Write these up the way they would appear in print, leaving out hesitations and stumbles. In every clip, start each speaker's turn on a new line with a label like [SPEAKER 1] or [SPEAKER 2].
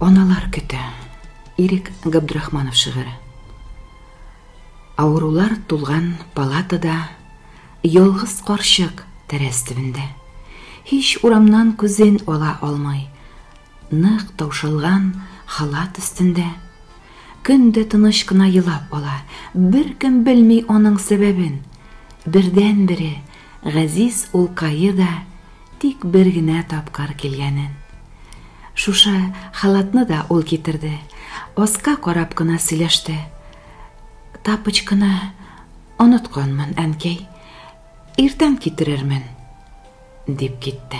[SPEAKER 1] Аналар көтә. Ирек Габдрахманов шигыре. Авырулар тулган палатада ялгыз карчык тәрәз төбендә. Һич урамнан күзен ала алмый. Нык таушалган халат өстендә. Көндә тыныч кына елап ала. Беркем белми аның сәбәбен. Бердән-бере Газиз улкайы да тик бер генә тапкыр килгәнен. Шуша халатны да ул китерде. Оска карап кына сөйләште. Тапочканы онытканмын, әнкәй. Иртән китерермен, дип китте.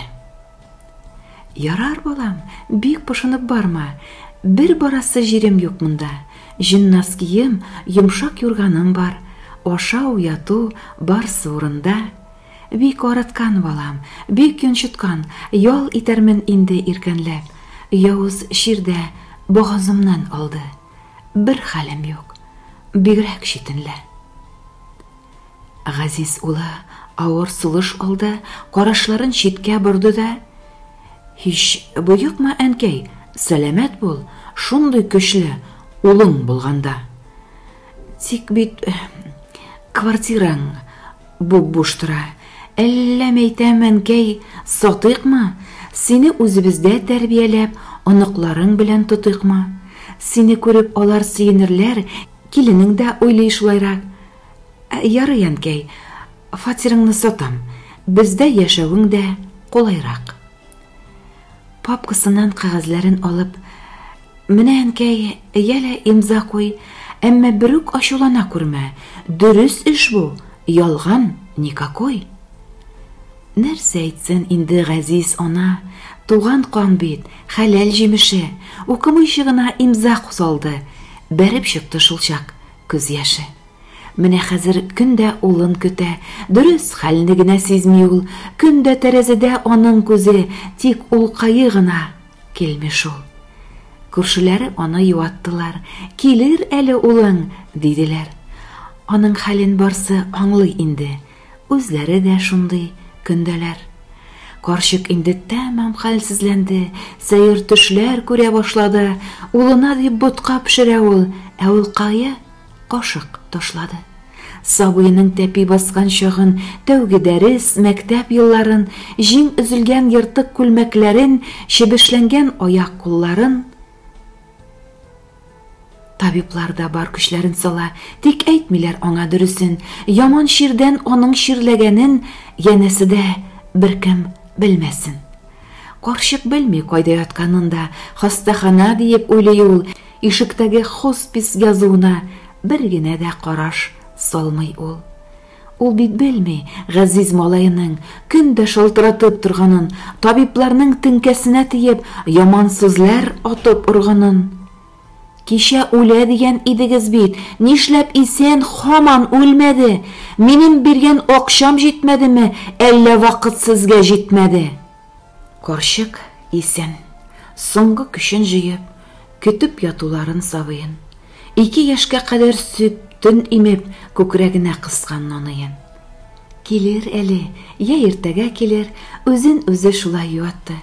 [SPEAKER 1] Ярар, балам, бик пошынып барма. Бер барасы җирем юк монда. Җиннас кием, йомшак юрганым бар. Ашау, яту барсы урында. Бик араткан балам, бик йончыткан. Ял итәрмен инде иркәнләп. Явыз ширдә боғазымнан алды. Бер хәлем юк. Бигрәк шитенле. Газиз улы авыр сулыш алды, карашларын читкә борды да: "Һич боекма, әнкәй, сәламәт бул, шундый көчле улың булганда. Тик бит квартираң буп-буш тора. Әллә мәйтәм, әнкәй, сатыйкмы? Сине үзебездә тәрбияләп, оныкларың белән тотыйкмы? Сине күреп алар сөенерләр, киленең дә уйлый шулайрак. Ярый, әнкәй, фатирыңны сатам. Бездә яшәвең дә кулайрак." Папкасыннан кагазларын алып: "Менә, әнкәй, яле имза куй, әмма бер үк ачулана күрмә. Дөрес эш бу, ялган никакой." Нәрсә әйтсен инде Газиз ана, туган кан бит, хәләл җимеше. Укымыйчы гына имза кусалды. Бәреп чыкты шул чак күз яше. Менә хәзер көндә улын көтә. Дөрес, хәлне генә сизми ул. Көндә тәрәзәдә аның күзе, тик улкайы гына килми шул. Күршеләре аны юаттылар. "Килер әле улың", диделәр. Аның хәлен барсы аңлый инде. Үзләре дә шундый көндәләр. Карчык инде тәмам хәлсезләнде. Сәер төшләр күрә башлады. Улына дип ботка пешерә ул, ә улкайы кашык ташлады. Сабыйның тәпи баскан чагын, тәүге дәрес, мәктәп елларын, җиң өзелгән йыртык күлмәкләрен, чебешләнгән аяк-кулларын. Табиблар да бар көчләрен сала, тик әйтмиләр аңа дөресен. Яман ширдән аның ширләгәнен янәсе дә беркем белмәсен. Карчык белми кайда ятканын да, хастахана диеп уйлый ул. Ишектәге хоспис язуына бер генә дә караш салмый ул. Ул бит белми Газиз малайының көндә шалтыратып торганын, табибларның теңкәсенә тиеп яман сүзләр атып урганын. "Кичә үлә дигән идегез бит, нишләп исән һаман үлмәде? Минем биргән акчам җитмәдеме, әллә вакыт сезгә җитмәде?" Карчык исән, соңгы көчен җыеп, көтеп ятуларын сабыйын. 2 яшькә кадәр сөттен имеп, күкрәгенә кыскан наныен. Килер әле, я иртәгә килер, үзен үзе шулай юатты.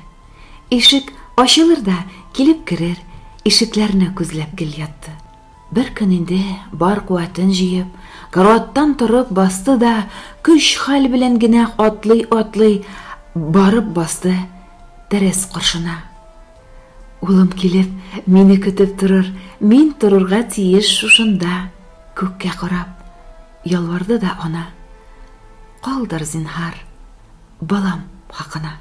[SPEAKER 1] Ишек ачылыр да, килеп керер, ишекләрне күзләп гел ятты. Бер көн инде бар куәтен җыеп, караваттан торып басты да, көч хәл белән генә атлый барып басты тәрәз каршына. "Улым килеп, мине көтеп торыр, мин торырга тиеш шушында", күккә карап ялварды да ана. "Калдыр, зинһар, балам хакына."